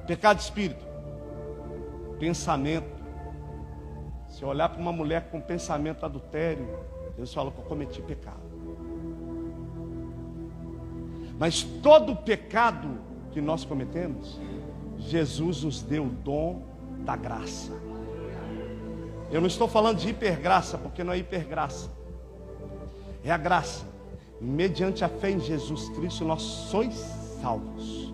Pecado de espírito, pensamento. Se eu olhar para uma mulher com pensamento adultério, Deus fala que eu cometi pecado. Mas todo pecado que nós cometemos, Jesus nos deu o dom da graça. Eu não estou falando de hipergraça, porque não é hipergraça. É a graça. Mediante a fé em Jesus Cristo, nós sois salvos.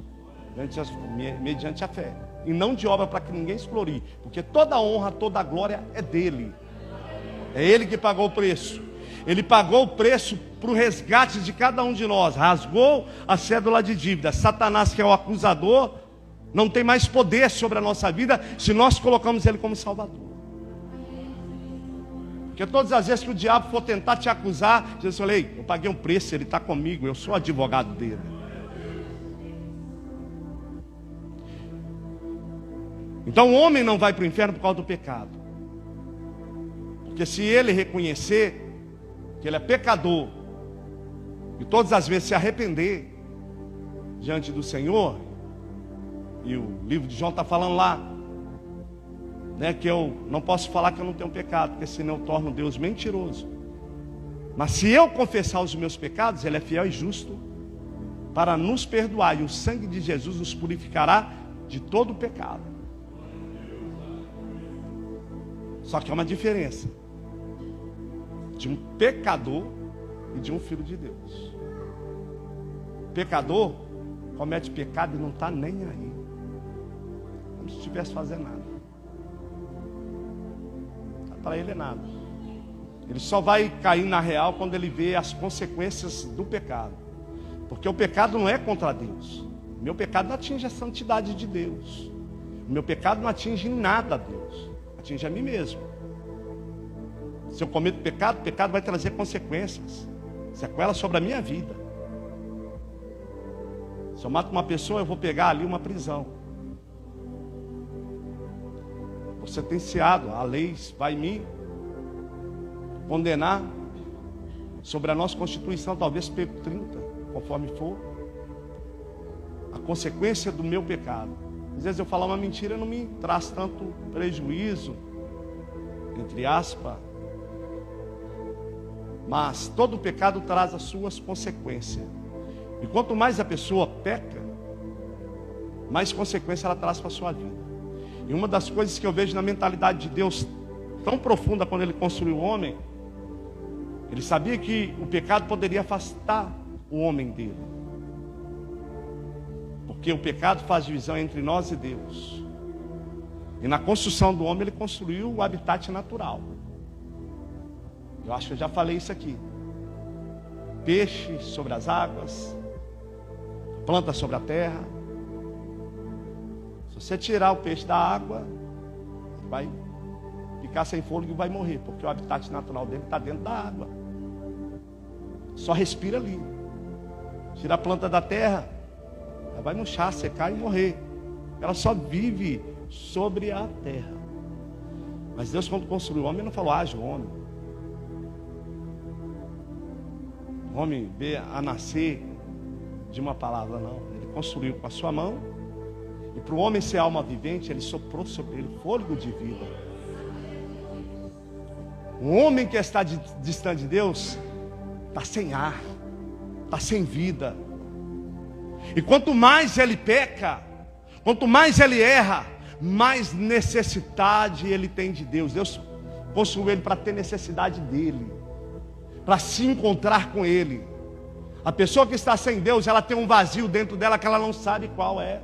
Mediante a fé. E não de obra para que ninguém se glorie. Porque toda a honra, toda a glória é dele. É ele que pagou o preço. Ele pagou o preço para o resgate de cada um de nós. Rasgou a cédula de dívida. Satanás, que é o acusador, não tem mais poder sobre a nossa vida se nós colocamos ele como Salvador. Porque todas as vezes que o diabo for tentar te acusar, Jesus falou: ei, eu paguei um preço, ele está comigo, eu sou advogado dele. Então o homem não vai para o inferno por causa do pecado. Porque se ele reconhecer que ele é pecador, e todas as vezes se arrepender diante do Senhor, e o livro de João está falando lá, né, que eu não posso falar que eu não tenho pecado, porque senão eu torno Deus mentiroso. Mas se eu confessar os meus pecados, ele é fiel e justo para nos perdoar, e o sangue de Jesus nos purificará de todo o pecado. Só que há uma diferença de um pecador e de um filho de Deus. O pecador comete pecado e não está nem aí, como se estivesse fazendo nada. Para ele é nada. Ele só vai cair na real quando ele vê as consequências do pecado. Porque o pecado não é contra Deus. O meu pecado não atinge a santidade de Deus. O meu pecado não atinge nada a Deus. Atinge a mim mesmo. Se eu cometo pecado, o pecado vai trazer consequências, sequelas sobre a minha vida. Se eu mato uma pessoa, eu vou pegar ali uma prisão. Vou sentenciado, a lei vai me condenar sobre a nossa Constituição, talvez pego 30, conforme for a consequência do meu pecado. Às vezes eu falar uma mentira não me traz tanto prejuízo, entre aspas, mas todo pecado traz as suas consequências. E quanto mais a pessoa peca, mais consequência ela traz para a sua vida. E uma das coisas que eu vejo na mentalidade de Deus tão profunda quando ele construiu o homem, ele sabia que o pecado poderia afastar o homem dele. Porque o pecado faz divisão entre nós e Deus. E na construção do homem ele construiu o habitat natural. Eu acho que eu já falei isso aqui. Peixe sobre as águas, planta sobre a terra. Se você tirar o peixe da água, vai ficar sem fôlego e vai morrer, porque o habitat natural dele está dentro da água. Só respira ali. Tira a planta da terra, ela vai murchar, secar e morrer. Ela só vive sobre a terra. Mas Deus, quando construiu o homem, não falou: haja o homem. O homem veio a nascer de uma palavra, não. Ele construiu com a sua mão. E para o homem ser alma vivente, ele soprou sobre ele fôlego de vida. Um homem que está distante de Deus está sem ar, está sem vida. E quanto mais ele peca, quanto mais ele erra, mais necessidade ele tem de Deus. Deus construiu ele para ter necessidade dele, para se encontrar com ele. A pessoa que está sem Deus, ela tem um vazio dentro dela que ela não sabe qual é.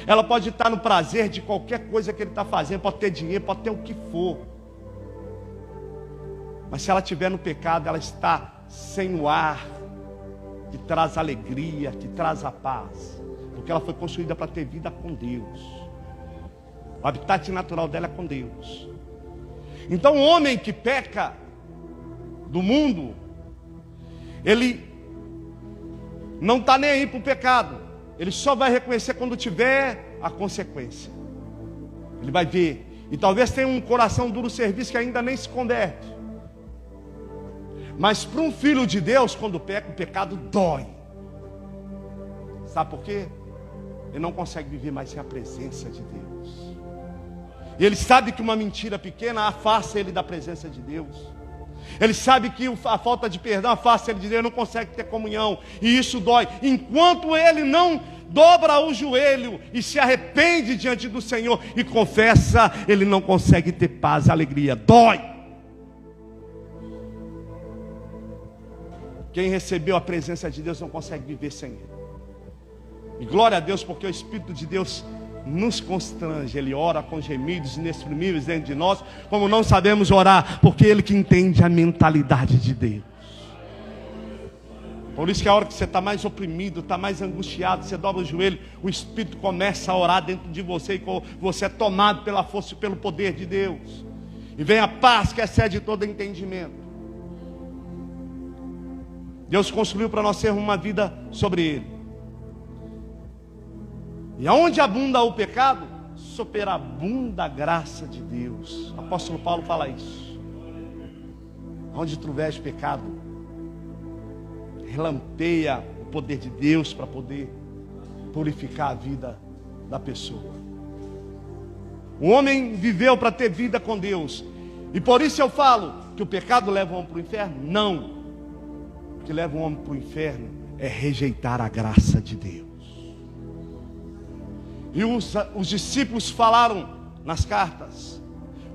Ela pode estar no prazer de qualquer coisa que ele está fazendo, pode ter dinheiro, pode ter o que for. Mas se ela estiver no pecado, ela está sem o ar que traz alegria, que traz a paz. Porque ela foi construída para ter vida com Deus. O habitat natural dela é com Deus. Então o homem que peca do mundo, ele não está nem aí para o pecado. Ele só vai reconhecer quando tiver a consequência. Ele vai ver. E talvez tenha um coração duro serviço que ainda nem se converte. Mas para um filho de Deus, quando peca, o pecado dói. Sabe por quê? ele não consegue viver mais sem a presença de Deus. E ele sabe que uma mentira pequena afasta ele da presença de Deus. Ele sabe que a falta de perdão afasta ele de Deus, ele não consegue ter comunhão. E isso dói. Enquanto ele não dobra o joelho e se arrepende diante do Senhor e confessa, ele não consegue ter paz, alegria. Dói. Quem recebeu a presença de Deus não consegue viver sem Ele. E glória a Deus, porque o Espírito de Deus nos constrange. Ele ora com gemidos inexprimíveis dentro de nós, como não sabemos orar, porque Ele que entende a mentalidade de Deus. Por isso que a hora que você está mais oprimido, está mais angustiado, você dobra o joelho, o Espírito começa a orar dentro de você, e você é tomado pela força e pelo poder de Deus. E vem a paz que excede todo entendimento. Deus construiu para nós termos uma vida sobre Ele. E aonde abunda o pecado, superabunda a graça de Deus. O apóstolo Paulo fala isso. Onde trouver pecado, relampeia o poder de Deus para poder purificar a vida da pessoa. O homem viveu para ter vida com Deus. E por isso eu falo que o pecado leva o homem para o inferno? Não. O que leva o homem para o inferno é rejeitar a graça de Deus. E os discípulos falaram nas cartas: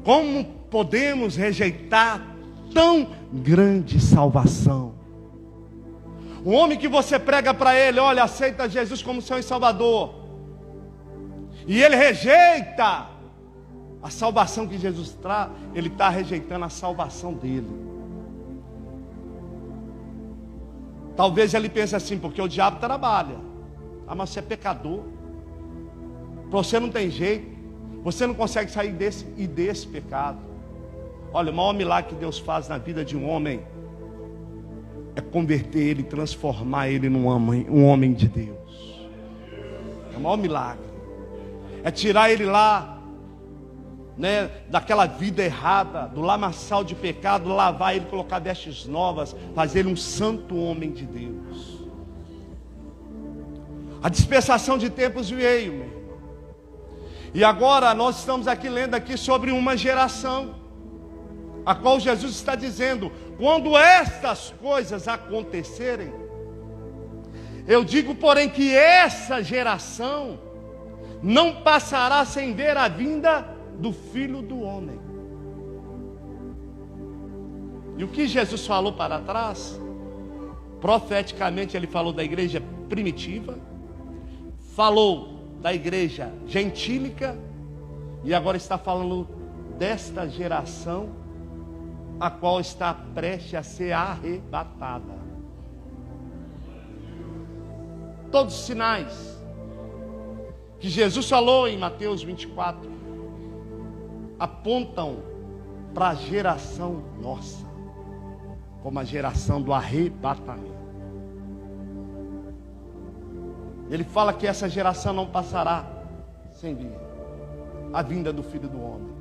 como podemos rejeitar tão grande salvação? O homem que você prega para ele: olha, aceita Jesus como Senhor e Salvador, e ele rejeita a salvação que Jesus traz, ele está rejeitando a salvação dele. Talvez ele pense assim: porque o diabo trabalha. Ah, mas você é pecador, para você não tem jeito, você não consegue sair desse pecado. Olha, o maior milagre que Deus faz na vida de um homem é converter ele, transformar ele num homem de Deus. É o maior milagre. É tirar ele lá, né, daquela vida errada, do lamaçal de pecado, lavar ele, colocar vestes novas, fazer ele um santo homem de Deus. A dispensação de tempos veio, meu irmão. E agora nós estamos aqui lendo aqui sobre uma geração, a qual Jesus está dizendo: quando estas coisas acontecerem, eu digo, porém, que essa geração não passará sem ver a vinda do Filho do Homem. E o que Jesus falou para trás, profeticamente ele falou da igreja primitiva, falou da igreja gentílica, e agora está falando desta geração, a qual está prestes a ser arrebatada. Todos os sinais que Jesus falou em Mateus 24 apontam para a geração nossa, como a geração do arrebatamento. Ele fala que essa geração não passará sem vir a vinda do Filho do Homem.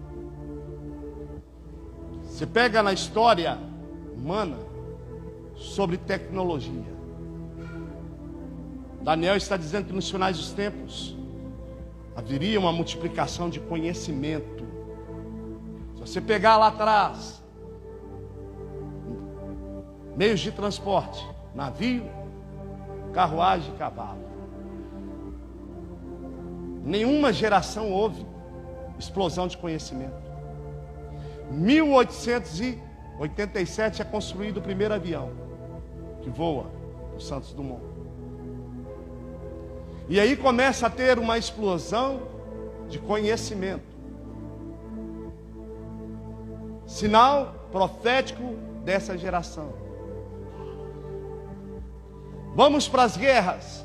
Você pega na história humana sobre tecnologia. Daniel está dizendo que nos finais dos tempos haveria uma multiplicação de conhecimento. Se você pegar lá atrás, meios de transporte, navio, carruagem e cavalo, nenhuma geração houve explosão de conhecimento. 1887 é construído o primeiro avião que voa, o Santos Dumont. E aí começa a ter uma explosão de conhecimento. Sinal profético dessa geração. Vamos para as guerras.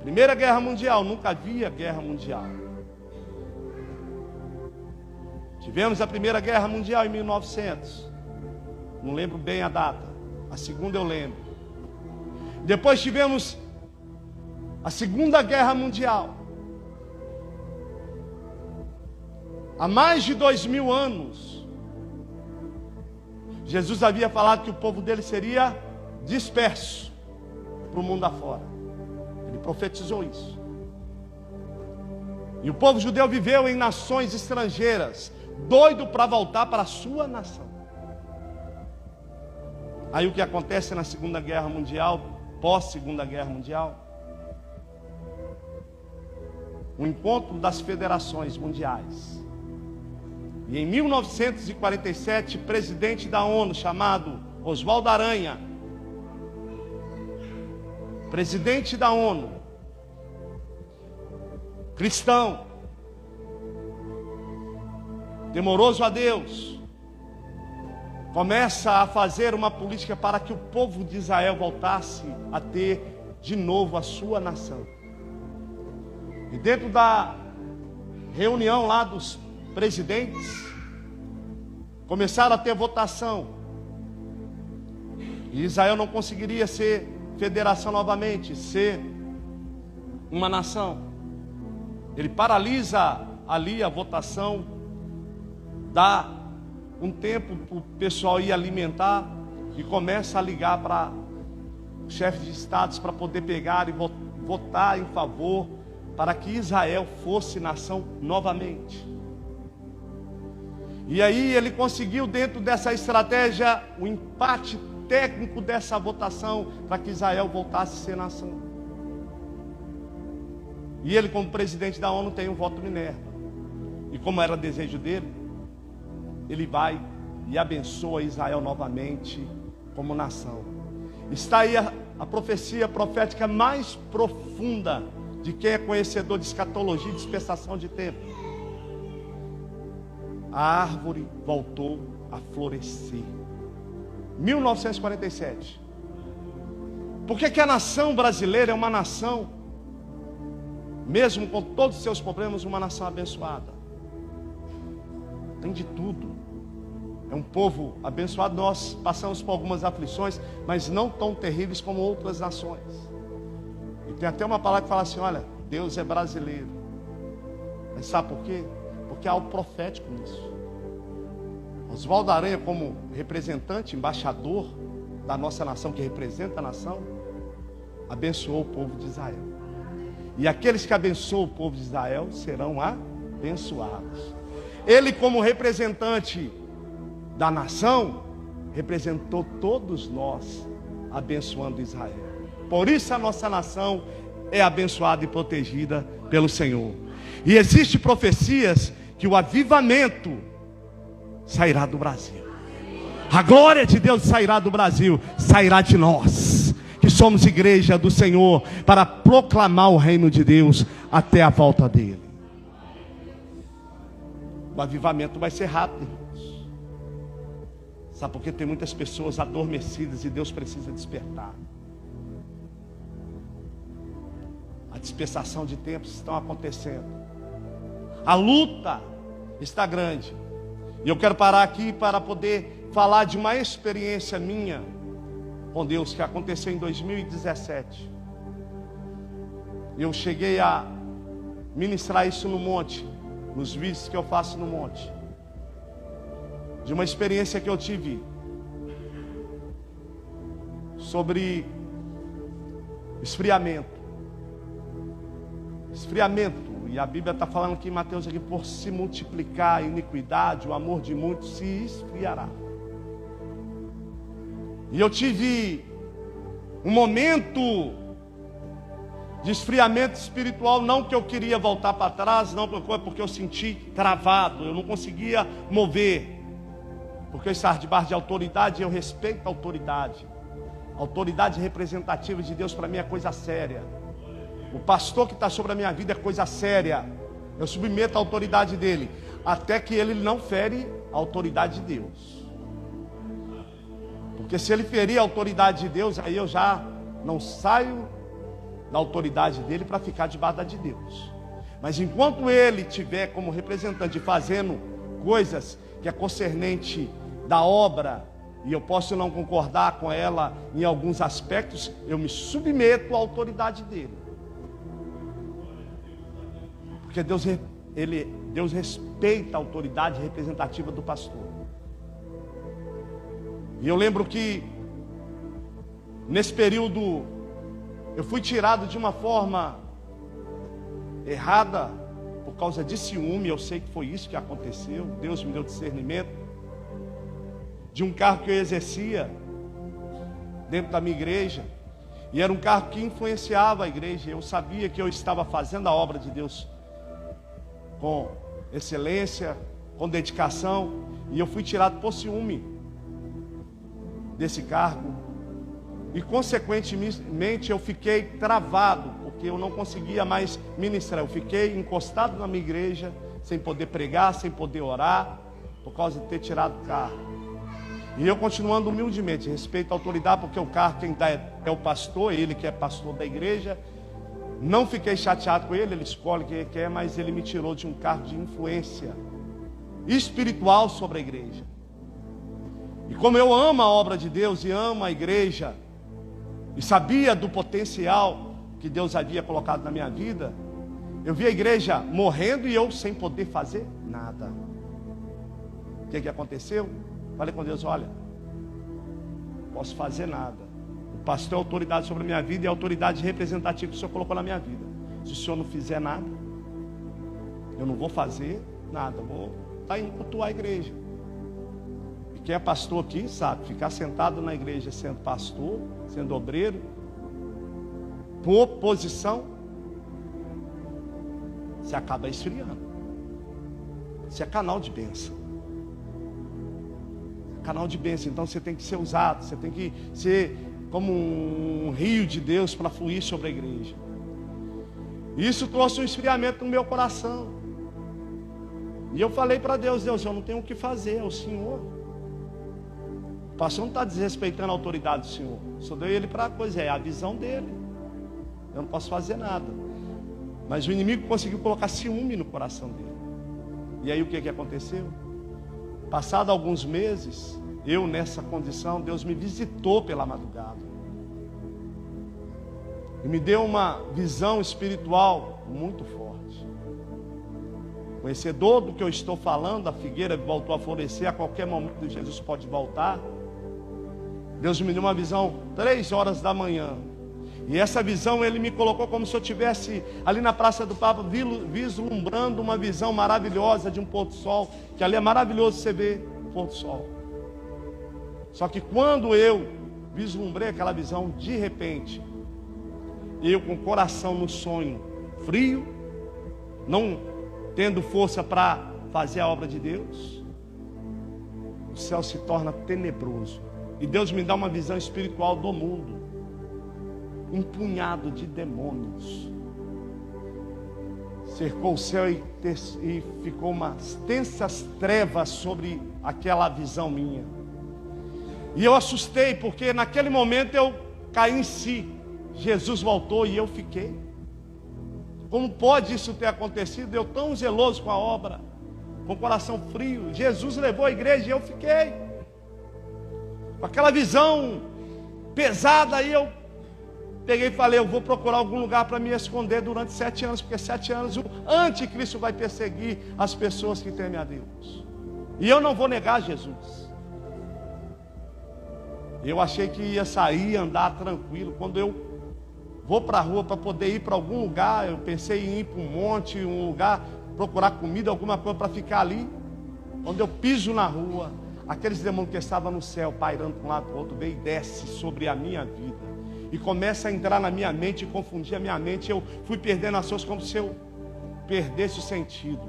Primeira Guerra Mundial, nunca havia guerra mundial. Tivemos a Primeira Guerra Mundial em 1900. Não lembro bem a data. A segunda eu lembro. Depois tivemos a Segunda Guerra Mundial. Há mais de 2000 anos, Jesus havia falado que o povo dele seria disperso para o mundo afora. Ele profetizou isso. E o povo judeu viveu em nações estrangeiras, doido para voltar para a sua nação. Aí o que acontece na Segunda Guerra Mundial, pós-Segunda Guerra Mundial? O encontro das federações mundiais. E em 1947, presidente da ONU, chamado Oswaldo Aranha, presidente da ONU, cristão, temoroso a Deus, começa a fazer uma política para que o povo de Israel voltasse a ter de novo a sua nação. E dentro da reunião lá dos presidentes, começaram a ter votação. E Israel não conseguiria ser federação novamente, ser uma nação. Ele paralisa ali a votação, dá um tempo para o pessoal ir alimentar e começa a ligar para chefes de estados para poder pegar e votar em favor para que Israel fosse nação novamente. E aí ele conseguiu, dentro dessa estratégia, o empate técnico dessa votação para que Israel voltasse a ser nação. E ele, como presidente da ONU, tem um voto Minerva. E como era desejo dele, ele vai e abençoa Israel novamente como nação. Está aí a profecia profética mais profunda de quem é conhecedor de escatologia e dispensação de tempo. A árvore voltou a florescer. 1947. Por que a nação brasileira é uma nação, mesmo com todos os seus problemas, uma nação abençoada? Tem de tudo. É um povo abençoado. Nós passamos por algumas aflições, mas não tão terríveis como outras nações. E tem até uma palavra que fala assim: olha, Deus é brasileiro. Mas sabe por quê? Porque há algo profético nisso. Oswaldo Aranha, como representante, embaixador da nossa nação, que representa a nação, abençoou o povo de Israel. E aqueles que abençoam o povo de Israel serão abençoados. Ele, como representante da nação, representou todos nós, abençoando Israel. Por isso a nossa nação é abençoada e protegida pelo Senhor. E existem profecias que o avivamento sairá do Brasil. A glória de Deus sairá do Brasil, sairá de nós, que somos igreja do Senhor, para proclamar o reino de Deus até a volta dele. O avivamento vai ser rápido, irmãos. Sabe por quê? Tem muitas pessoas adormecidas e Deus precisa despertar. A dispensação de tempos estão acontecendo. A luta está grande. E eu quero parar aqui para poder falar de uma experiência minha com Deus que aconteceu em 2017. Eu cheguei a ministrar isso no monte, nos vídeos que eu faço no monte, de uma experiência que eu tive sobre esfriamento. E a Bíblia está falando aqui em Mateus, aqui, por se multiplicar a iniquidade, o amor de muitos se esfriará. E eu tive um momento de esfriamento espiritual, não que eu queria voltar para trás, não porque eu senti travado, eu não conseguia mover, porque eu estava debaixo de autoridade, e eu respeito a autoridade. A autoridade representativa de Deus para mim é coisa séria. O pastor que está sobre a minha vida é coisa séria. Eu submeto a autoridade dele, até que ele não fere a autoridade de Deus. Porque se ele ferir a autoridade de Deus, aí eu já não saio da autoridade dele para ficar debaixo da de Deus. Mas enquanto ele estiver como representante fazendo coisas que é concernente da obra, e eu posso não concordar com ela em alguns aspectos, eu me submeto à autoridade dele. Porque Deus respeita a autoridade representativa do pastor. E eu lembro que nesse período eu fui tirado de uma forma errada, por causa de ciúme, eu sei que foi isso que aconteceu. Deus me deu discernimento de um cargo que eu exercia dentro da minha igreja, e era um cargo que influenciava a igreja. Eu sabia que eu estava fazendo a obra de Deus com excelência, com dedicação, e eu fui tirado por ciúme desse cargo, e consequentemente eu fiquei travado, porque eu não conseguia mais ministrar. Eu fiquei encostado na minha igreja, sem poder pregar, sem poder orar, por causa de ter tirado o cargo. E eu continuando humildemente, respeito a autoridade, porque o cargo quem dá é o pastor, ele que é pastor da igreja. Não fiquei chateado com ele, ele escolhe quem ele quer, mas ele me tirou de um cargo de influência espiritual sobre a igreja. E como eu amo a obra de Deus e amo a igreja, e sabia do potencial que Deus havia colocado na minha vida, eu vi a igreja morrendo e eu sem poder fazer nada. O que aconteceu? Falei com Deus: olha, não posso fazer nada. O pastor é autoridade sobre a minha vida e a autoridade representativa que o Senhor colocou na minha vida. Se o Senhor não fizer nada, eu não vou fazer nada, vou estar indo cultuar a igreja. E quem é pastor aqui sabe, ficar sentado na igreja sendo pastor, sendo obreiro, por oposição, você acaba esfriando. Você é canal de bênção. Canal de bênção, então você tem que ser usado, você tem que ser como um rio de Deus para fluir sobre a igreja. Isso trouxe um esfriamento no meu coração. E eu falei para Deus: Deus, eu não tenho o que fazer, é o Senhor. O pastor não está desrespeitando a autoridade do Senhor. Só deu ele para a coisa, é a visão dele. Eu não posso fazer nada. Mas o inimigo conseguiu colocar ciúme no coração dele. E aí o que aconteceu? Passado alguns meses, eu nessa condição, Deus me visitou pela madrugada. E me deu uma visão espiritual muito forte. Conhecedor do que eu estou falando, a figueira voltou a florescer, a qualquer momento Jesus pode voltar. Deus me deu uma visão 3 horas da manhã. E essa visão ele me colocou como se eu estivesse ali na Praça do Papa, vislumbrando uma visão maravilhosa de um pôr do sol, que ali é maravilhoso você ver o pôr do sol. Só que quando eu vislumbrei aquela visão, de repente, eu com o coração no sonho, frio, não tendo força para fazer a obra de Deus, o céu se torna tenebroso. E Deus me dá uma visão espiritual do mundo. Um punhado de demônios cercou o céu e ficou umas tensas trevas sobre aquela visão minha. E eu assustei, porque naquele momento eu caí em si. Jesus voltou e eu fiquei. Como pode isso ter acontecido? Eu tão zeloso com a obra, com o coração frio. Jesus levou a igreja e eu fiquei com aquela visão pesada. E eu peguei e falei: eu vou procurar algum lugar para me esconder durante 7 anos, porque 7 anos o anticristo vai perseguir as pessoas que temem a Deus. E eu não vou negar Jesus. Eu achei que ia sair, andar tranquilo. Quando eu vou para a rua para poder ir para algum lugar, eu pensei em ir para um monte, um lugar, procurar comida, alguma coisa para ficar ali. Quando eu piso na rua, aqueles demônios que estavam no céu, pairando para um lado para o outro, vem e desce sobre a minha vida. E começa a entrar na minha mente e confundir a minha mente. Eu fui perdendo as coisas como se eu perdesse o sentido.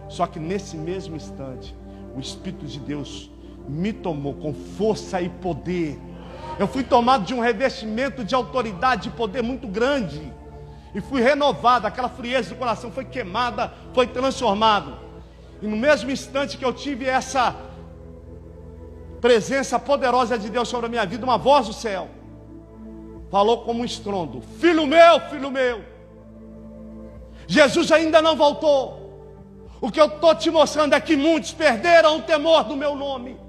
Só que nesse mesmo instante, o Espírito de Deus me tomou com força e poder. Eu fui tomado de um revestimento de autoridade e poder muito grande. E fui renovado, aquela frieza do coração foi queimada, foi transformado. E no mesmo instante que eu tive essa presença poderosa de Deus sobre a minha vida, uma voz do céu falou como um estrondo: filho meu, Jesus ainda não voltou. O que eu estou te mostrando é que muitos perderam o temor do meu nome.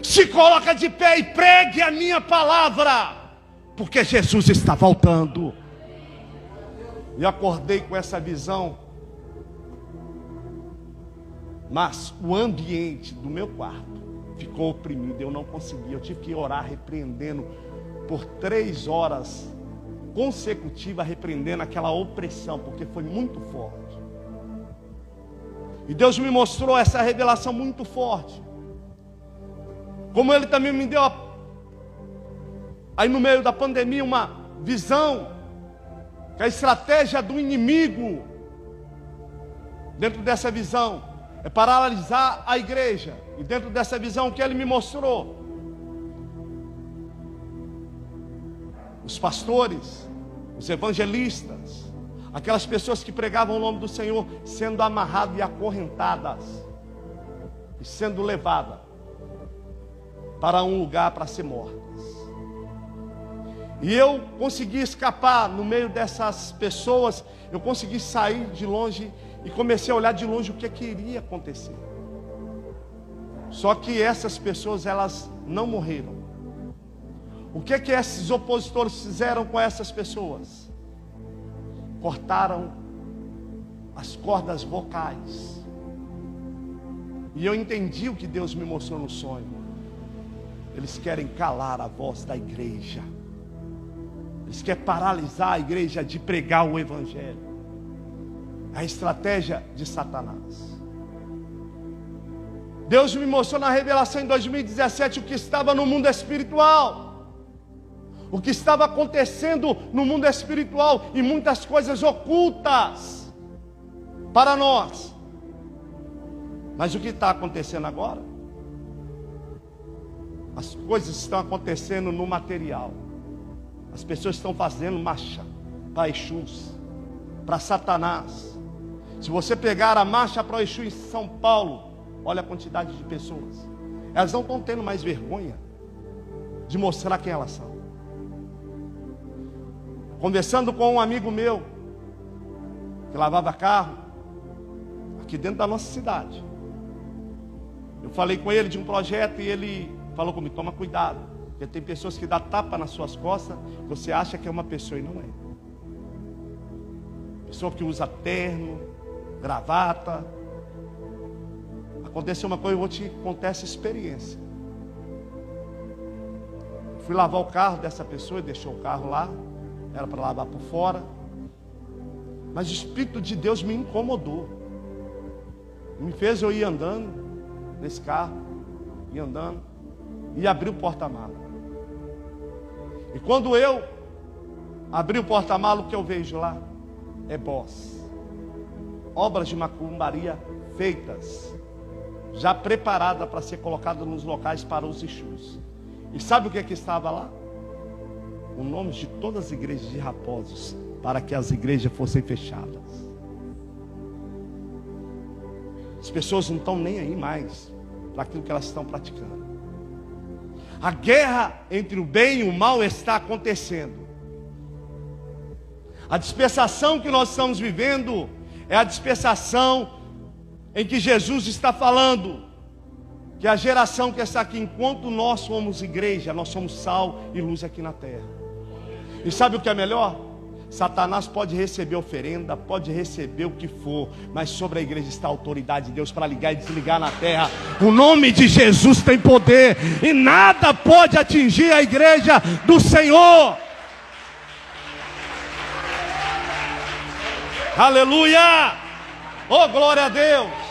Se coloca de pé e pregue a minha palavra, porque Jesus está voltando. E acordei com essa visão, mas o ambiente do meu quarto ficou oprimido. Eu não conseguia, eu tive que orar repreendendo por 3 horas consecutivas, repreendendo aquela opressão, porque foi muito forte. E Deus me mostrou essa revelação muito forte. Como Ele também me deu, aí no meio da pandemia, uma visão, que a estratégia do inimigo, dentro dessa visão, é paralisar a igreja. E dentro dessa visão que Ele me mostrou, os pastores, os evangelistas, aquelas pessoas que pregavam o nome do Senhor, sendo amarradas e acorrentadas, e sendo levadas para um lugar para ser mortas. E eu consegui escapar no meio dessas pessoas. Eu consegui sair de longe e comecei a olhar de longe o que iria acontecer. Só que essas pessoas, elas não morreram. O que esses opositores fizeram com essas pessoas? Cortaram as cordas vocais. E eu entendi o que Deus me mostrou no sonho. Eles querem calar a voz da igreja. Eles querem paralisar a igreja de pregar o evangelho. A estratégia de Satanás. Deus me mostrou na revelação em 2017 o que estava no mundo espiritual. O que estava acontecendo no mundo espiritual. E muitas coisas ocultas para nós. Mas o que está acontecendo agora? As coisas estão acontecendo no material. As pessoas estão fazendo marcha para Exus, para Satanás. Se você pegar a marcha para Exu em São Paulo, olha a quantidade de pessoas. Elas não estão tendo mais vergonha de mostrar quem elas são. Conversando com um amigo meu, que lavava carro, aqui dentro da nossa cidade. Eu falei com ele de um projeto e ele falou comigo: toma cuidado, porque tem pessoas que dão tapa nas suas costas, você acha que é uma pessoa e não é. Pessoa que usa terno, gravata. Aconteceu uma coisa, eu vou te contar essa experiência. Fui lavar o carro dessa pessoa, deixou o carro lá, era para lavar por fora. Mas o Espírito de Deus me incomodou. Me fez eu ir andando nesse carro, ir andando, e abri o porta-mala. E quando eu abri o porta-mala, o que eu vejo lá é boss, obras de macumbaria feitas, já preparada para ser colocada nos locais para os Exus. E sabe o que estava lá? O nome de todas as igrejas de Raposos, para que as igrejas fossem fechadas. As pessoas não estão nem aí mais para aquilo que elas estão praticando. A guerra entre o bem e o mal está acontecendo. A dispensação que nós estamos vivendo é a dispensação em que Jesus está falando que a geração que está aqui, enquanto nós somos igreja, nós somos sal e luz aqui na terra. E sabe o que é melhor? Satanás pode receber oferenda, pode receber o que for, mas sobre a igreja está a autoridade de Deus para ligar e desligar na terra. O nome de Jesus tem poder e nada pode atingir a igreja do Senhor. Aleluia! Oh, glória a Deus!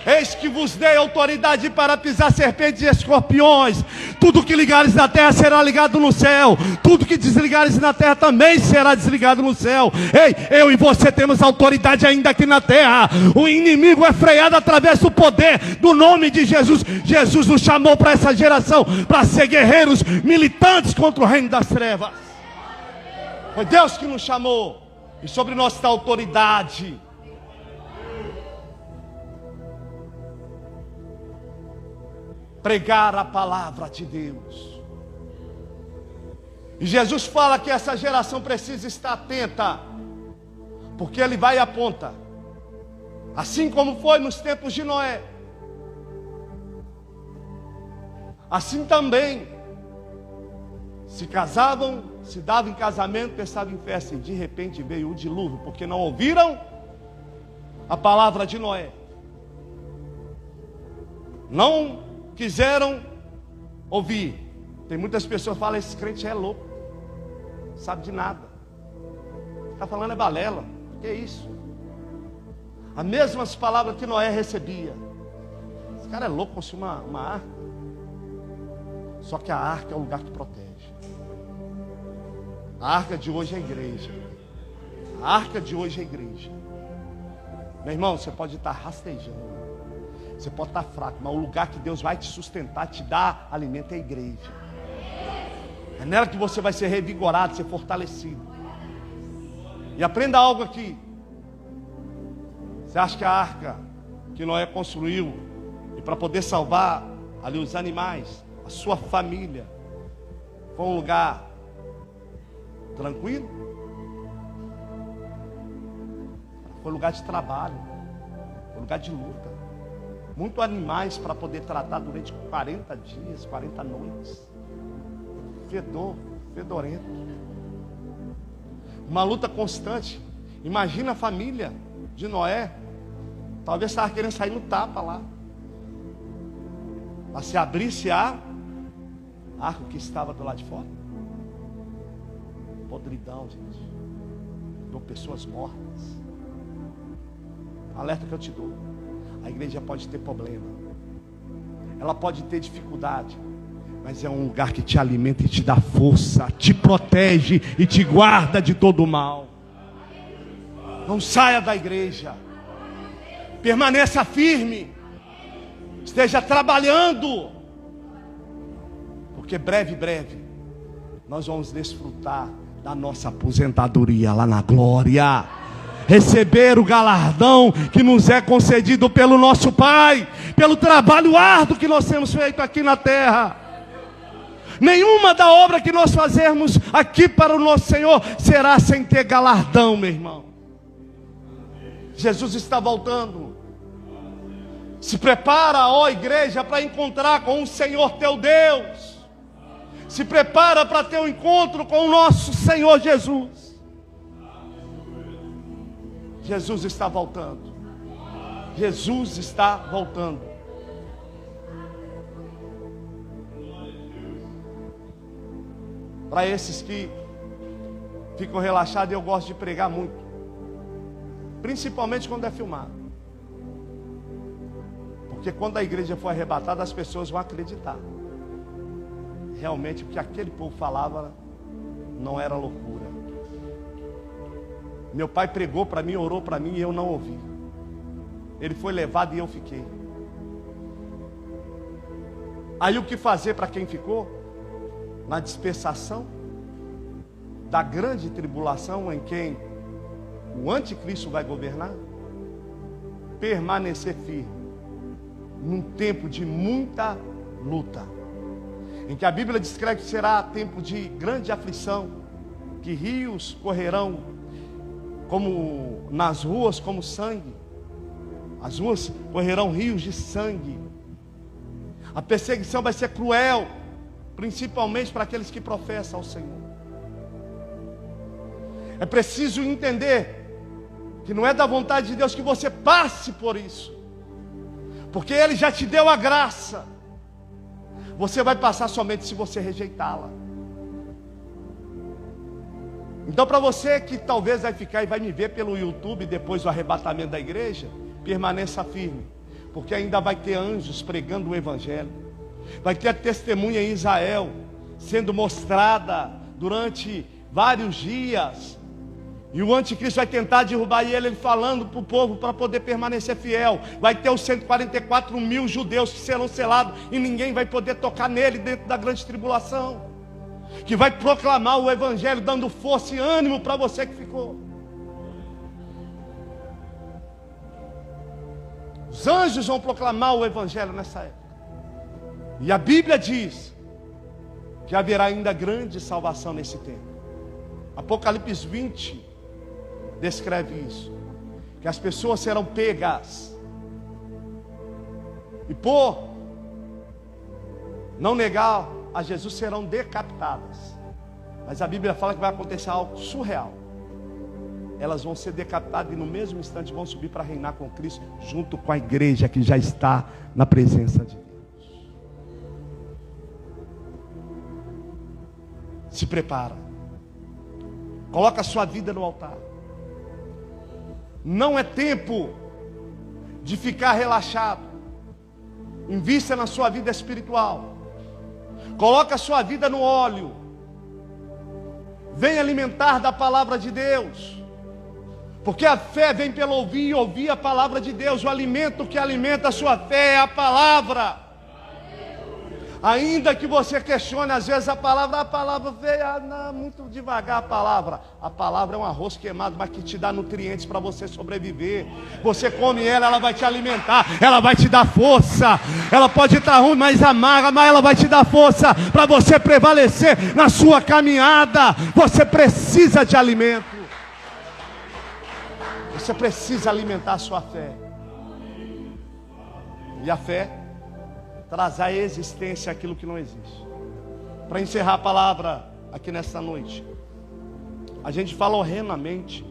Eis que vos dei autoridade para pisar serpentes e escorpiões. Tudo que ligares na terra será ligado no céu. Tudo que desligares na terra também será desligado no céu. Ei, eu e você temos autoridade ainda aqui na terra. O inimigo é freado através do poder do nome de Jesus. Jesus nos chamou para essa geração, para ser guerreiros militantes contra o reino das trevas. Foi Deus que nos chamou. E sobre nós está autoridade. Pregar a palavra de Deus. E Jesus fala que essa geração precisa estar atenta, porque Ele vai e aponta, assim como foi nos tempos de Noé, assim também se casavam, se davam em casamento, pensavam em festa, e de repente veio o dilúvio, porque não ouviram a palavra de Noé, não quiseram ouvir. Tem muitas pessoas que falam: esse crente é louco, não sabe de nada, está falando é balela. Que é isso? As mesmas palavras que Noé recebia. Esse cara é louco, construir uma arca. Só que a arca é o lugar que protege. A arca de hoje é a igreja. A arca de hoje é a igreja. Meu irmão, você pode estar rastejando, você pode estar fraco, mas o lugar que Deus vai te sustentar, te dar alimento é a igreja. É nela que você vai ser revigorado, ser fortalecido. E aprenda algo aqui. Você acha que a arca que Noé construiu, e para poder salvar ali os animais, a sua família, foi um lugar tranquilo? Foi lugar de trabalho, foi lugar de luta. Muitos animais para poder tratar durante 40 dias, 40 noites. Fedorento. Uma luta constante. Imagina a família de Noé. Talvez estava querendo sair no tapa lá. Mas se abrisse a arca que estava do lado de fora. Podridão, gente. Deu pessoas mortas. Alerta que eu te dou. A igreja pode ter problema. Ela pode ter dificuldade. Mas é um lugar que te alimenta e te dá força. Te protege e te guarda de todo o mal. Não saia da igreja. Permaneça firme. Esteja trabalhando. Porque breve, nós vamos desfrutar da nossa aposentadoria lá na glória. Receber o galardão que nos é concedido pelo nosso Pai, pelo trabalho árduo que nós temos feito aqui na terra. Nenhuma da obra que nós fazemos aqui para o nosso Senhor será sem ter galardão, meu irmão. Jesus está voltando. Se prepara, ó igreja, para encontrar com o Senhor teu Deus. Se prepara para ter um encontro com o nosso Senhor Jesus. Jesus está voltando. Jesus está voltando. Para esses que ficam relaxados, eu gosto de pregar muito. Principalmente quando é filmado. Porque quando a igreja for arrebatada, as pessoas vão acreditar. Realmente o que aquele povo falava não era loucura. Meu pai pregou para mim, orou para mim e eu não ouvi. Ele foi levado e eu fiquei. Aí o que fazer para quem ficou? Na dispersação da grande tribulação em quem o anticristo vai governar? Permanecer firme num tempo de muita luta, em que a Bíblia descreve que será tempo de grande aflição, que rios correrão como nas ruas como sangue. As ruas correrão rios de sangue. A perseguição vai ser cruel, principalmente para aqueles que professam ao Senhor. É preciso entender que não é da vontade de Deus que você passe por isso, porque Ele já te deu a graça. Você vai passar somente se você rejeitá-la. Então, para você que talvez vai ficar e vai me ver pelo YouTube depois do arrebatamento da igreja, permaneça firme, porque ainda vai ter anjos pregando o Evangelho. Vai ter a testemunha em Israel sendo mostrada durante vários dias. E o anticristo vai tentar derrubar ele falando para o povo para poder permanecer fiel. Vai ter os 144 mil judeus que serão selados e ninguém vai poder tocar nele dentro da grande tribulação, que vai proclamar o Evangelho, dando força e ânimo para você que ficou. Os anjos vão proclamar o Evangelho nessa época. E a Bíblia diz que haverá ainda grande salvação nesse tempo. Apocalipse 20 descreve isso, que as pessoas serão pegas e por não negar a Jesus serão decapitadas. Mas a Bíblia fala que vai acontecer algo surreal. Elas vão ser decapitadas e no mesmo instante vão subir para reinar com Cristo, junto com a igreja que já está na presença de Deus. Se prepara. Coloca a sua vida no altar. Não é tempo de ficar relaxado. Invista na sua vida espiritual. Coloque a sua vida no óleo. Venha alimentar da palavra de Deus. Porque a fé vem pelo ouvir e ouvir a palavra de Deus. O alimento que alimenta a sua fé é a palavra. Ainda que você questione às vezes a palavra veio muito devagar a palavra é um arroz queimado, mas que te dá nutrientes para você sobreviver. Você come ela vai te alimentar, ela vai te dar força. Ela pode estar ruim, mas amarga, mas ela vai te dar força para você prevalecer na sua caminhada. Você precisa de alimento. Você precisa alimentar a sua fé. E a fé traz à existência aquilo que não existe. Para encerrar a palavra aqui nesta noite, a gente falou renamente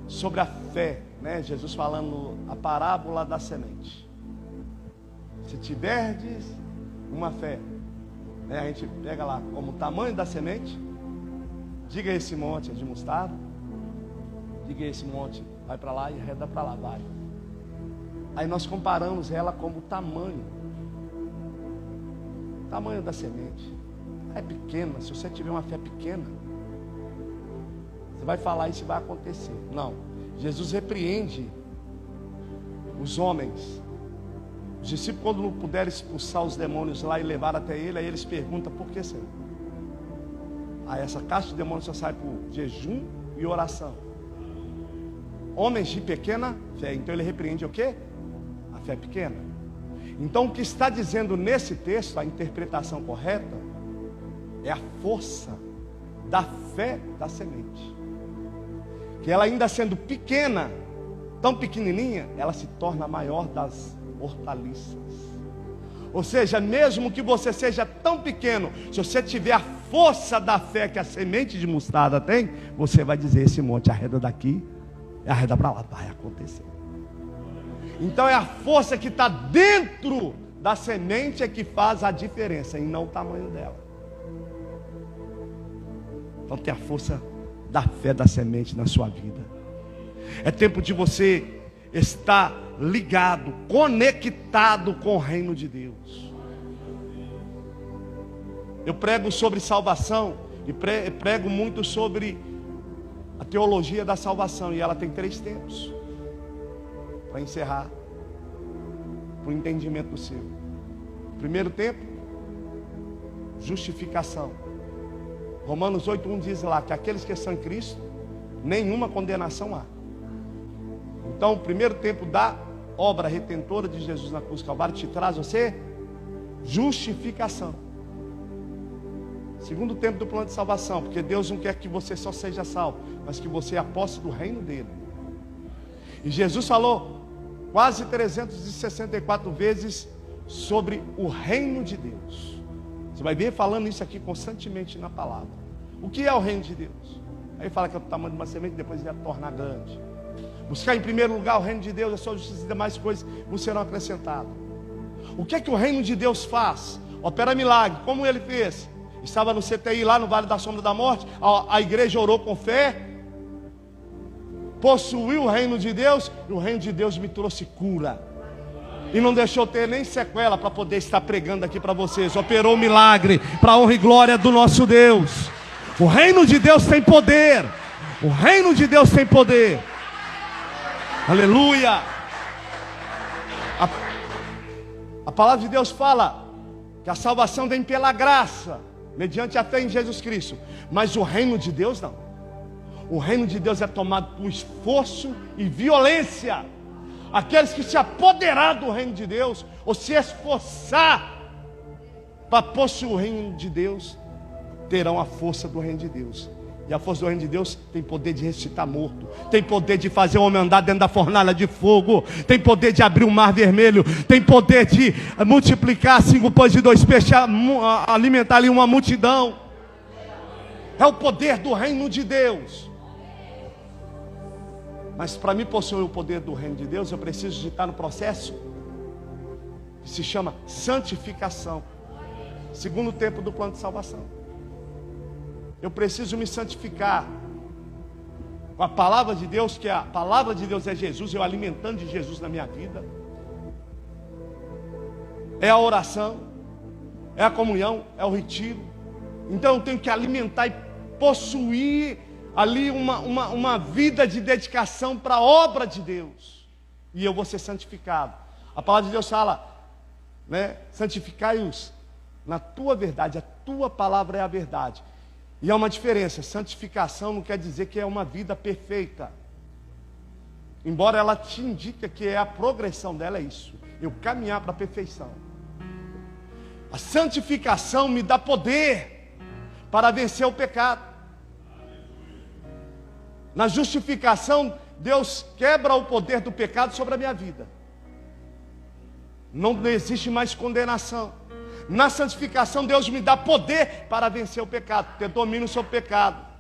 sobre a fé, né? Jesus falando a parábola da semente. Se tiverdes uma fé, né? A gente pega lá como o tamanho da semente. Diga esse monte de mostarda, diga esse monte, vai para lá e arreda para lá, vai. Aí nós comparamos ela como o tamanho da semente. É pequena. Se você tiver uma fé pequena, você vai falar isso e vai acontecer. Não. Jesus repreende os homens. Os discípulos, quando não puderam expulsar os demônios lá e levar até ele, aí eles perguntam: por que, Senhor? Aí essa caixa de demônios só sai por jejum e oração. Homens de pequena fé. Então ele repreende o quê? A fé pequena. Então o que está dizendo nesse texto, a interpretação correta, é a força da fé da semente. Que ela ainda sendo pequena, tão pequenininha, ela se torna a maior das hortaliças. Ou seja, mesmo que você seja tão pequeno, se você tiver a força da fé que a semente de mostarda tem, você vai dizer: esse monte arreda daqui, arreda para lá, vai acontecer. Então é a força que está dentro da semente é que faz a diferença, e não o tamanho dela. Então tem a força da fé da semente na sua vida. É tempo de você estar ligado, conectado com o reino de Deus. Eu prego sobre salvação e prego muito sobre a teologia da salvação, e ela tem 3 tempos. Para encerrar, para o entendimento do seu. Primeiro tempo, justificação. Romanos 8:1 diz lá que aqueles que são em Cristo, nenhuma condenação há. Então o primeiro tempo da obra redentora de Jesus na cruz do Calvário te traz você justificação. Segundo tempo do plano de salvação, porque Deus não quer que você só seja salvo, mas que você é posse do reino dele. E Jesus falou quase 364 vezes sobre o reino de Deus. Você vai ver falando isso aqui constantemente na palavra. O que é o reino de Deus? Aí fala que é o tamanho de uma semente, depois ele vai tornar grande. Buscar em primeiro lugar o reino de Deus, a sua justiça e demais coisas vos serão acrescentadas. O que é que o reino de Deus faz? Opera milagre, como ele fez. Estava no CTI lá no Vale da Sombra da Morte, a igreja orou com fé, possuiu o reino de Deus, e o reino de Deus me trouxe cura, e não deixou ter nem sequela para poder estar pregando aqui para vocês. Operou um milagre para a honra e glória do nosso Deus. O reino de Deus tem poder. O reino de Deus tem poder. Aleluia. A palavra de Deus fala que a salvação vem pela graça, mediante a fé em Jesus Cristo. Mas o reino de Deus não. O reino de Deus é tomado por esforço e violência. Aqueles que se apoderar do reino de Deus, ou se esforçar para possuir o reino de Deus, terão a força do reino de Deus. E a força do reino de Deus tem poder de ressuscitar morto, tem poder de fazer o homem andar dentro da fornalha de fogo, tem poder de abrir o mar vermelho, tem poder de multiplicar 5 pães e 2 peixes, alimentar ali uma multidão. É o poder do reino de Deus. Mas para mim possuir o poder do reino de Deus, eu preciso de estar no processo que se chama santificação. Segundo tempo do plano de salvação. Eu preciso me santificar com a palavra de Deus, que a palavra de Deus é Jesus, eu alimentando de Jesus na minha vida. é a oração, é a comunhão, é o retiro. Então eu tenho que alimentar e possuir ali uma vida de dedicação para a obra de Deus. E eu vou ser santificado. A palavra de Deus fala, né? Santificai-os na tua verdade. A tua palavra é a verdade. E há uma diferença. Santificação não quer dizer que é uma vida perfeita. Embora ela te indique que é a progressão dela, é isso. Eu caminhar para a perfeição. A santificação me dá poder para vencer o pecado. Na justificação, Deus quebra o poder do pecado sobre a minha vida. Não existe mais condenação. Na santificação, Deus me dá poder para vencer o pecado, ter domínio sobre o pecado.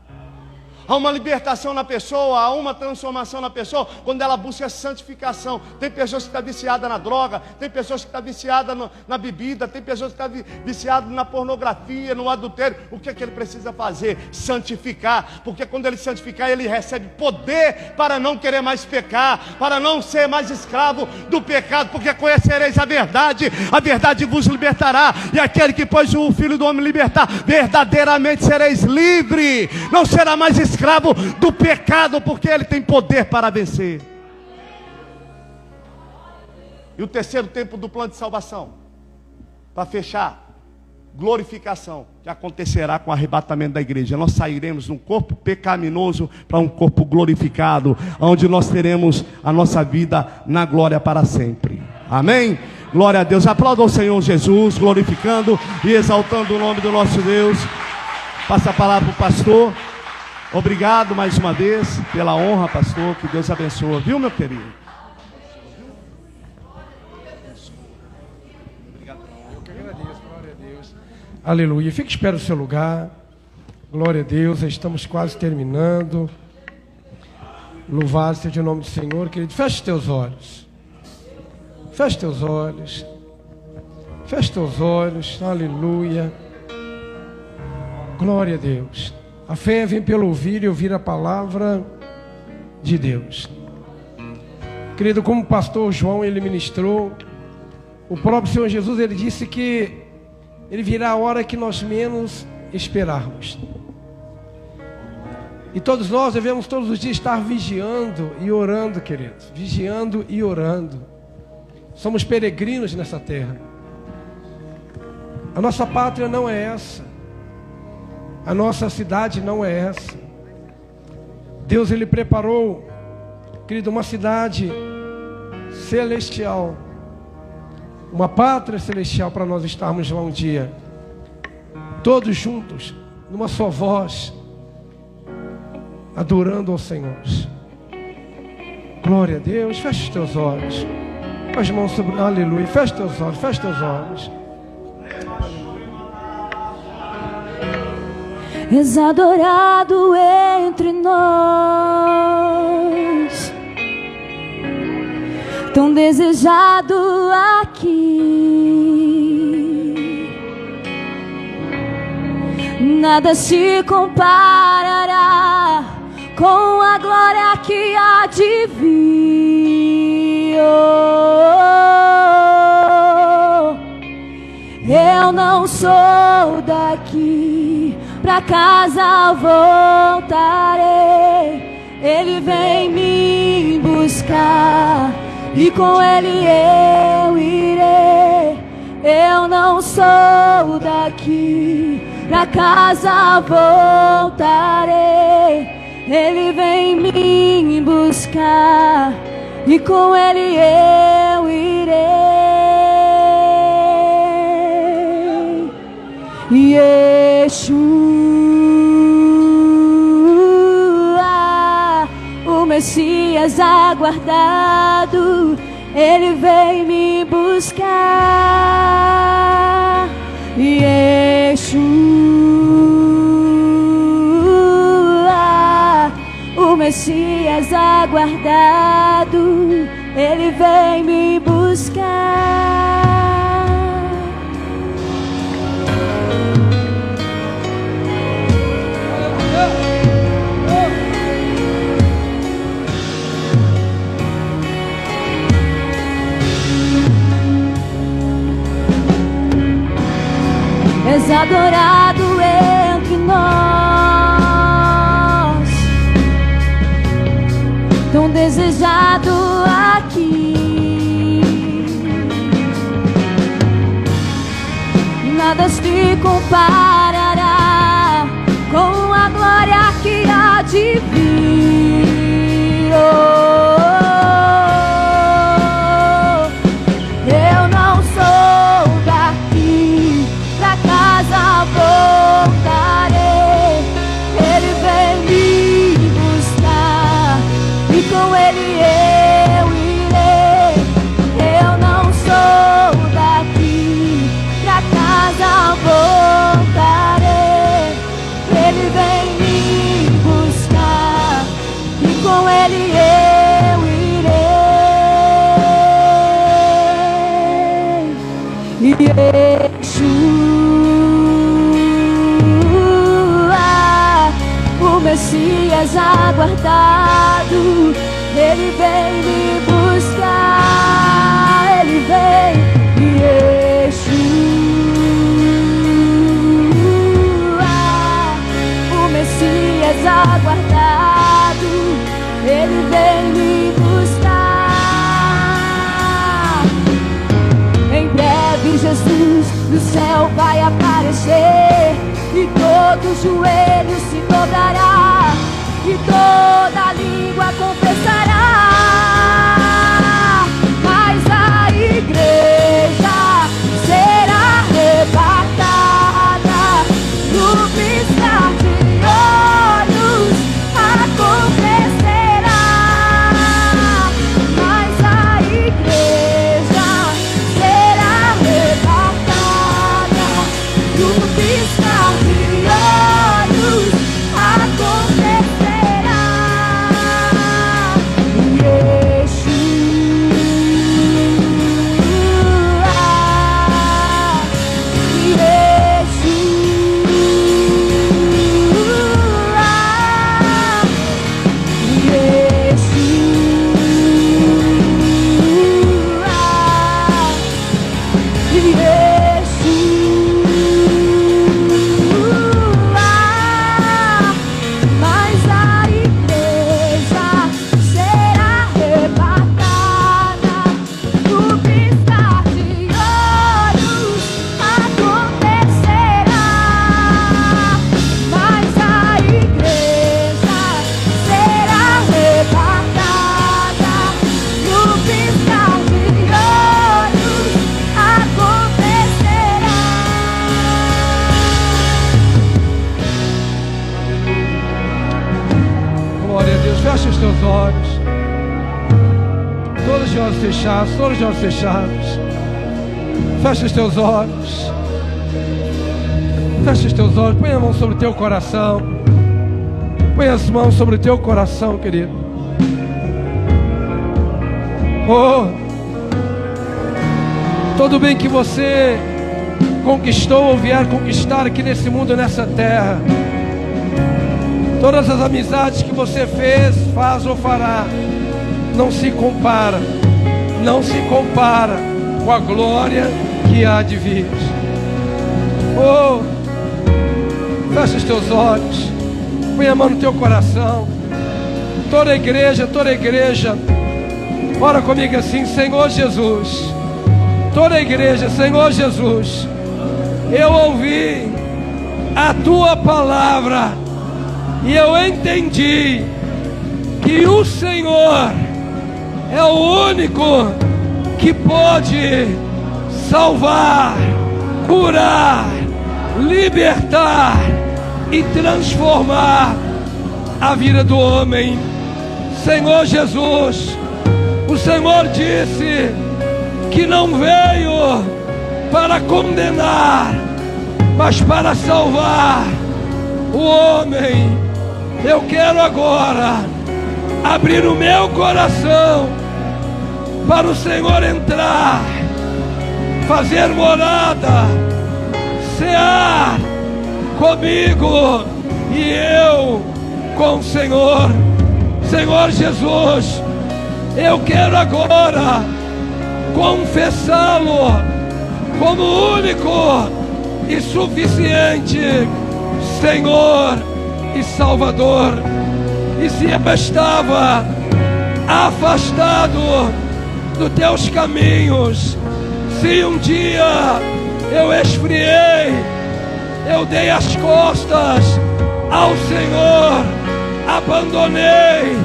Há uma libertação na pessoa, há uma transformação na pessoa quando ela busca a santificação. Tem pessoas que estão viciadas na droga, tem pessoas que estão viciadas na bebida, tem pessoas que estão viciadas na pornografia, no adultério. O que é que ele precisa fazer? Santificar, porque quando ele santificar, ele recebe poder para não querer mais pecar, para não ser mais escravo do pecado, porque conhecereis a verdade vos libertará, e aquele que pôs o Filho do Homem libertar, verdadeiramente sereis livre, não será mais escravo do pecado, porque ele tem poder para vencer. E o terceiro tempo do plano de salvação, para fechar, glorificação, que acontecerá com o arrebatamento da igreja. Nós sairemos de um corpo pecaminoso para um corpo glorificado, onde nós teremos a nossa vida na glória para sempre. Amém? Glória a Deus. Aplauda o Senhor Jesus, glorificando e exaltando o nome do nosso Deus. Passa a palavra para o pastor. Obrigado mais uma vez pela honra, pastor. Que Deus abençoe, viu, meu querido? Eu que agradeço, glória a Deus. Aleluia. Fique espera no seu lugar. Glória a Deus. Estamos quase terminando. Louvado seja o nome do Senhor, querido. Feche os teus olhos. Feche teus olhos. Feche teus olhos. Aleluia. Glória a Deus. A fé vem pelo ouvir e ouvir a palavra de Deus. Querido, como o pastor João ele ministrou, o próprio Senhor Jesus ele disse que ele virá a hora que nós menos esperarmos. E todos nós devemos todos os dias estar vigiando e orando, queridos. Vigiando e orando. Somos peregrinos nessa terra. A nossa pátria não é essa. A nossa cidade não é essa. Deus ele preparou, querido, uma cidade celestial, uma pátria celestial para nós estarmos lá um dia, todos juntos, numa só voz, adorando ao Senhor. Glória a Deus. Feche os teus olhos, com as mãos sobre, aleluia. Feche teus olhos, feche teus olhos. És adorado entre nós, tão desejado aqui. Nada se comparará com a glória que há de vir. Eu não sou daqui, pra casa voltarei. Ele vem me buscar e com ele eu irei. Eu não sou daqui, pra casa voltarei. Ele vem me buscar e com ele eu irei. Yeshua, o Messias aguardado, ele vem me buscar. Yeshua, o Messias aguardado, ele vem me buscar. és adorado entre nós, tão desejado aqui. Nada se comparará com a glória que há de vir. Eu não sou daqui, pra casa voltarei. Ele vem me buscar e com ele eu irei. Eu não sou daqui, pra casa voltarei. Ele vem me buscar e com ele eu irei. E Yeshua, o Messias aguardado, ele vem me buscar, ele vem. E Yeshua, o Messias aguardado, ele vem me buscar. Em breve Jesus do céu vai aparecer e todo joelho se dobrará e toda língua confessará. Mas a igreja será arrebatada no piscar de olhos, acontecerá. Mas a igreja será arrebatada no piscar de olhos, acontecerá. Feche os teus olhos. Todos os olhos fechados, todos os olhos fechados. Feche os teus olhos. Feche os teus olhos. Põe a mão sobre o teu coração. Põe as mãos sobre o teu coração, querido. Oh, todo bem que você conquistou ou vier conquistar aqui nesse mundo, nessa terra, todas as amizades que você fez, faz ou fará, não se compara com a glória que há de vir. Oh, fecha os teus olhos, põe a mão no teu coração. Toda a igreja, ora comigo assim: Senhor Jesus. Toda a igreja: Senhor Jesus, eu ouvi a tua palavra e eu entendi que o Senhor é o único que pode salvar, curar, libertar e transformar a vida do homem. Senhor Jesus, o Senhor disse que não veio para condenar, mas para salvar o homem. Eu quero agora abrir o meu coração para o Senhor entrar, fazer morada, cear comigo e eu com o Senhor. Senhor Jesus, eu quero agora confessá-lo como o único e suficiente Senhor e Salvador. E se eu estava afastado dos teus caminhos, se um dia eu esfriei, eu dei as costas ao Senhor, abandonei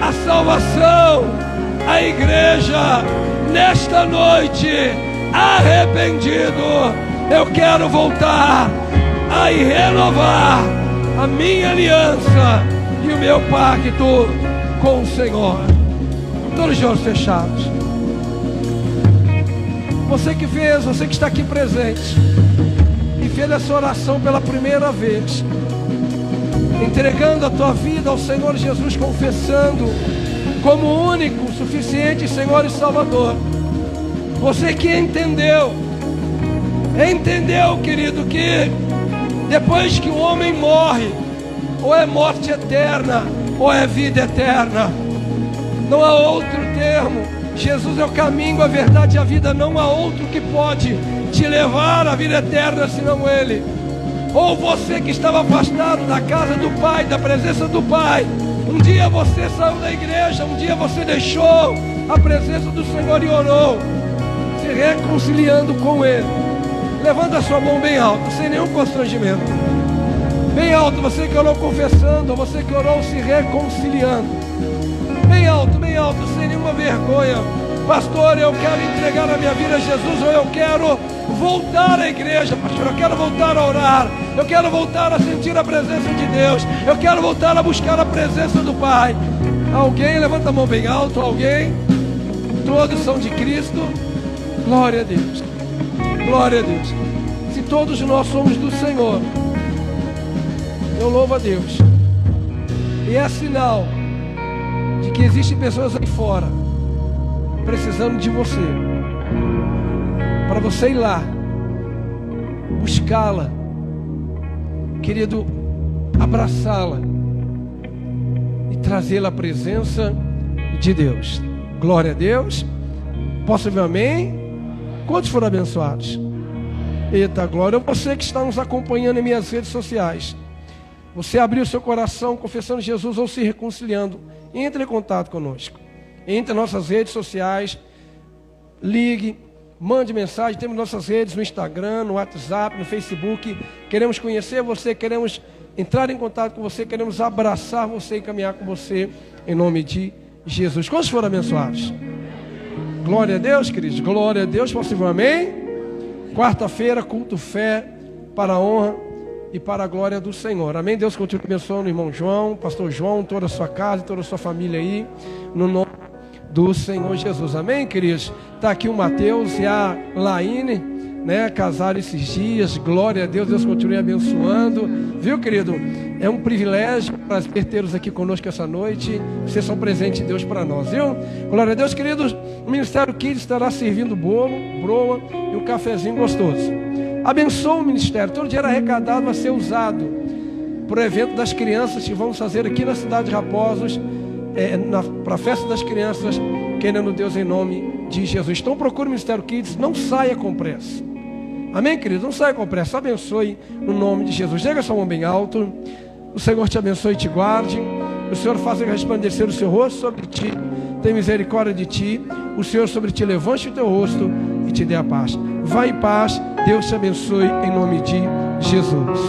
a salvação, a igreja, nesta noite, arrependido, eu quero voltar a renovar a minha aliança e o meu pacto com o Senhor. Todos os olhos fechados. Você que fez, você que está aqui presente e fez essa oração pela primeira vez, entregando a tua vida ao Senhor Jesus, confessando como único, suficiente Senhor e Salvador. Você que entendeu, querido, que depois que o homem morre, ou é morte eterna, ou é vida eterna. Não há outro termo. Jesus é o caminho, a verdade e a vida. Não há outro que pode te levar à vida eterna senão Ele. Ou você que estava afastado da casa do Pai, da presença do Pai, um dia você saiu da igreja, um dia você deixou a presença do Senhor e orou, se reconciliando com Ele. Levanta a sua mão bem alta, sem nenhum constrangimento. Bem alto, você que orou confessando, você que orou se reconciliando. Bem alto, sem nenhuma vergonha. Pastor, eu quero entregar a minha vida a Jesus, ou eu quero voltar à igreja, pastor, eu quero voltar a orar, eu quero voltar a sentir a presença de Deus, eu quero voltar a buscar a presença do Pai. Alguém? Levanta a mão bem alto. Alguém? Todos são de Cristo. Glória a Deus. Glória a Deus. Se todos nós somos do Senhor, eu louvo a Deus. E é sinal de que existem pessoas aí fora precisando de você, para você ir lá buscá-la, querido, abraçá-la e trazê-la à presença de Deus. Glória a Deus. Posso ver um amém? Quantos foram abençoados? Eita glória. Você que está nos acompanhando em minhas redes sociais, você abriu seu coração confessando Jesus ou se reconciliando, entre em contato conosco. Entre nas nossas redes sociais, ligue, mande mensagem. Temos nossas redes no Instagram, no WhatsApp, no Facebook. Queremos conhecer você, queremos entrar em contato com você, queremos abraçar você e caminhar com você em nome de Jesus. Quantos foram abençoados? Glória a Deus, queridos. Glória a Deus. Posso dizer um amém? Quarta-feira, culto fé, para a honra e para a glória do Senhor. Amém? Deus continue abençoando o irmão João, pastor João, toda a sua casa, toda a sua família aí, no nome do Senhor Jesus. Amém, queridos? Está aqui o Mateus e a Laine, né? Casaram esses dias. Glória a Deus. Deus continue abençoando. Viu, querido? É um privilégio prazer tê-los aqui conosco essa noite. Vocês são presente de Deus para nós, viu? Glória a Deus, queridos. O Ministério Kids estará servindo bolo, broa e um cafezinho gostoso. Abençoa o ministério. Todo dinheiro arrecadado vai ser usado para o evento das crianças que vamos fazer aqui na cidade de Raposos, para a festa das crianças, querendo Deus em nome de Jesus. Então procure o Ministério Kids, não saia com pressa. Amém, querido? Não saia com pressa. Abençoe no nome de Jesus. Chega sua mão bem alto. O Senhor te abençoe e te guarde. O Senhor faça resplandecer o seu rosto sobre ti, tem misericórdia de ti. O Senhor sobre ti levante o teu rosto e te dê a paz. Vá em paz. Deus te abençoe em nome de Jesus.